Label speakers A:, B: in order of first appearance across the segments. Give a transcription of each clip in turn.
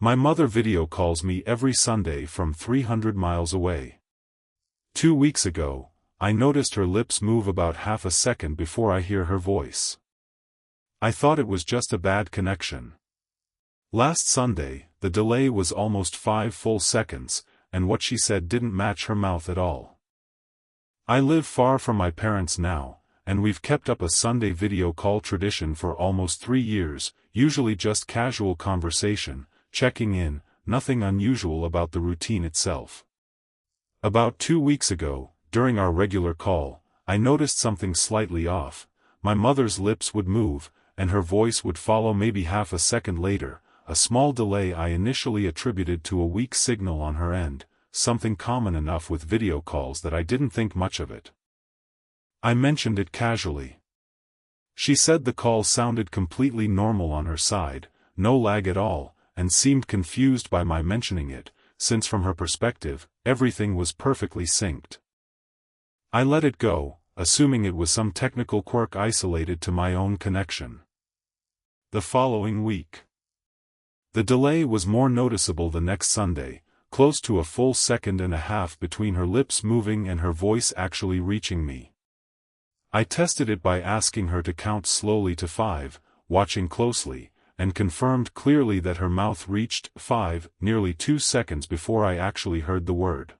A: My mother video calls me every Sunday from 300 miles away. 2 weeks ago, I noticed her lips move about half a second before I hear her voice. I thought it was just a bad connection. Last Sunday, the delay was almost 5 full seconds, and what she said didn't match her mouth at all. I live far from my parents now, and we've kept up a Sunday video call tradition for almost 3 years, usually just casual conversation, checking in, nothing unusual about the routine itself. About 2 weeks ago, during our regular call, I noticed something slightly off. My mother's lips would move, and her voice would follow maybe half a second later, a small delay I initially attributed to a weak signal on her end, something common enough with video calls that I didn't think much of it. I mentioned it casually. She said the call sounded completely normal on her side, no lag at all, and seemed confused by my mentioning it, since from her perspective, everything was perfectly synced. I let it go, assuming it was some technical quirk isolated to my own connection. The following week. The delay was more noticeable the next Sunday, close to a full second and a half between her lips moving and her voice actually reaching me. I tested it by asking her to count slowly to 5, watching closely, and confirmed clearly that her mouth reached 5 nearly 2 seconds before I actually heard the word.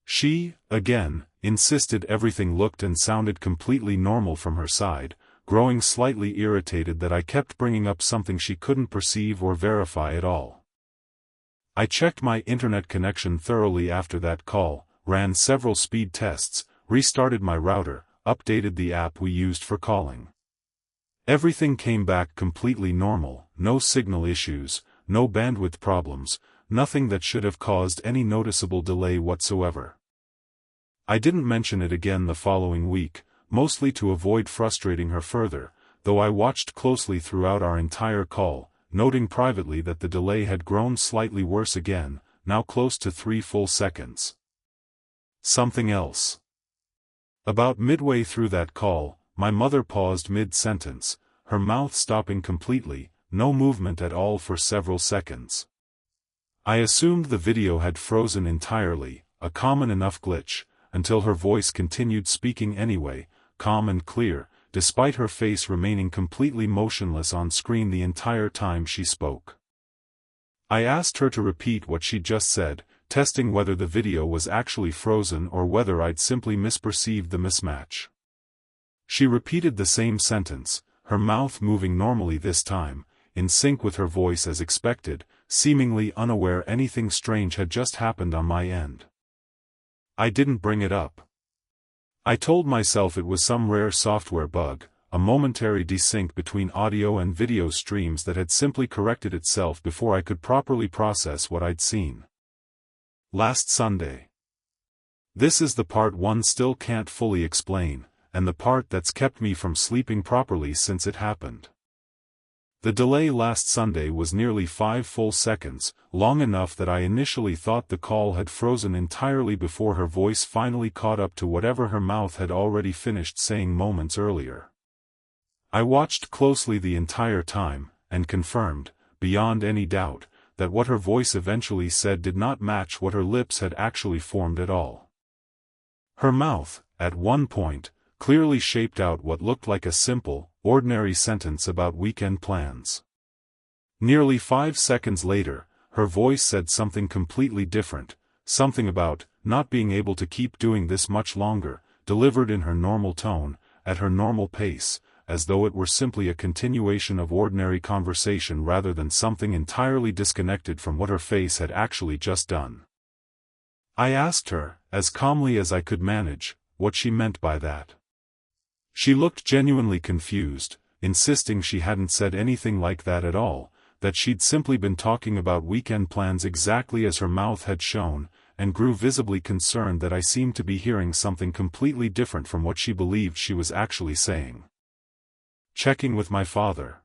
A: She, again, insisted everything looked and sounded completely normal from her side, growing slightly irritated that I kept bringing up something she couldn't perceive or verify at all. I checked my internet connection thoroughly after that call, ran several speed tests, restarted my router, updated the app we used for calling. Everything came back completely normal, no signal issues, no bandwidth problems, nothing that should have caused any noticeable delay whatsoever. I didn't mention it again the following week, mostly to avoid frustrating her further, though I watched closely throughout our entire call, noting privately that the delay had grown slightly worse again, now close to 3 full seconds. Something else. About midway through that call, my mother paused mid-sentence, her mouth stopping completely, no movement at all for several seconds. I assumed the video had frozen entirely, a common enough glitch, until her voice continued speaking anyway, calm and clear, despite her face remaining completely motionless on screen the entire time she spoke. I asked her to repeat what she just said, testing whether the video was actually frozen or whether I'd simply misperceived the mismatch. She repeated the same sentence, her mouth moving normally this time, in sync with her voice as expected, seemingly unaware anything strange had just happened on my end. I didn't bring it up. I told myself it was some rare software bug, a momentary desync between audio and video streams that had simply corrected itself before I could properly process what I'd seen. Last Sunday. This is the part one still can't fully explain, and the part that's kept me from sleeping properly since it happened. The delay last Sunday was nearly 5 full seconds, long enough that I initially thought the call had frozen entirely before her voice finally caught up to whatever her mouth had already finished saying moments earlier. I watched closely the entire time, and confirmed, beyond any doubt, that what her voice eventually said did not match what her lips had actually formed at all. Her mouth, at one point, clearly shaped out what looked like a simple, ordinary sentence about weekend plans. Nearly 5 seconds later, her voice said something completely different, something about not being able to keep doing this much longer, delivered in her normal tone, at her normal pace, as though it were simply a continuation of ordinary conversation rather than something entirely disconnected from what her face had actually just done. I asked her, as calmly as I could manage, what she meant by that. She looked genuinely confused, insisting she hadn't said anything like that at all, that she'd simply been talking about weekend plans exactly as her mouth had shown, and grew visibly concerned that I seemed to be hearing something completely different from what she believed she was actually saying. Checking with my father.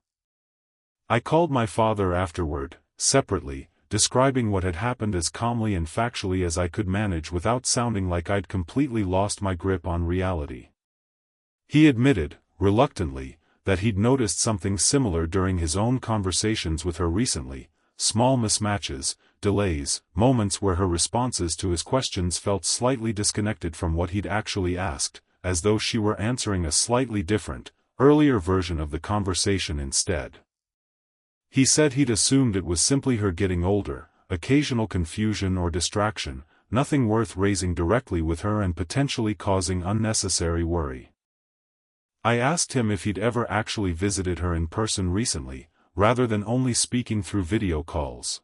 A: I called my father afterward, separately, describing what had happened as calmly and factually as I could manage without sounding like I'd completely lost my grip on reality. He admitted, reluctantly, that he'd noticed something similar during his own conversations with her recently, small mismatches, delays, moments where her responses to his questions felt slightly disconnected from what he'd actually asked, as though she were answering a slightly different, earlier version of the conversation instead. He said he'd assumed it was simply her getting older, occasional confusion or distraction, nothing worth raising directly with her and potentially causing unnecessary worry. I asked him if he'd ever actually visited her in person recently, rather than only speaking through video calls.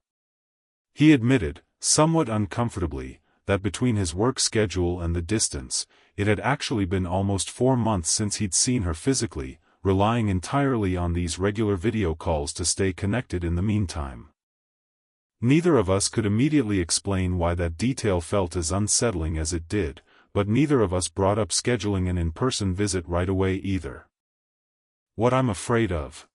A: He admitted, somewhat uncomfortably, that between his work schedule and the distance, it had actually been almost 4 months since he'd seen her physically, relying entirely on these regular video calls to stay connected in the meantime. Neither of us could immediately explain why that detail felt as unsettling as it did, but neither of us brought up scheduling an in-person visit right away either. What I'm afraid of.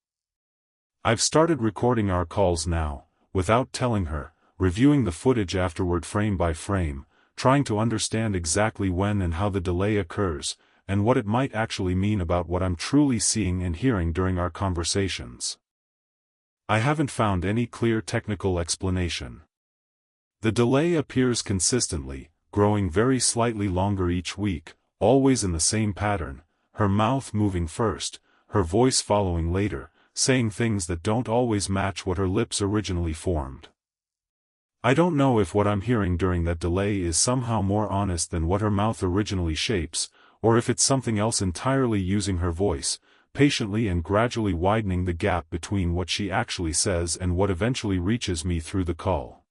A: I've started recording our calls now, without telling her, reviewing the footage afterward frame by frame, trying to understand exactly when and how the delay occurs, and what it might actually mean about what I'm truly seeing and hearing during our conversations. I haven't found any clear technical explanation. The delay appears consistently, growing very slightly longer each week, always in the same pattern, her mouth moving first, her voice following later, saying things that don't always match what her lips originally formed. I don't know if what I'm hearing during that delay is somehow more honest than what her mouth originally shapes, or if it's something else entirely using her voice, patiently and gradually widening the gap between what she actually says and what eventually reaches me through the call.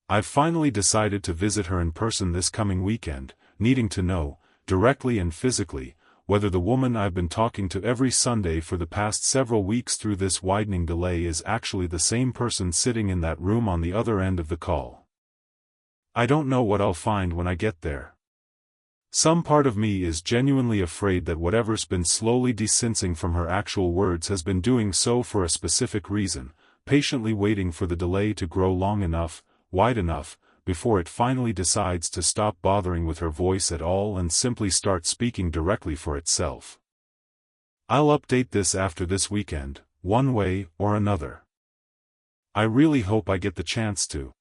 A: I've finally decided to visit her in person this coming weekend, needing to know, directly and physically, whether the woman I've been talking to every Sunday for the past several weeks through this widening delay is actually the same person sitting in that room on the other end of the call. I don't know what I'll find when I get there. Some part of me is genuinely afraid that whatever's been slowly desyncing from her actual words has been doing so for a specific reason, patiently waiting for the delay to grow long enough, wide enough, before it finally decides to stop bothering with her voice at all and simply start speaking directly for itself. I'll update this after this weekend, one way or another. I really hope I get the chance to.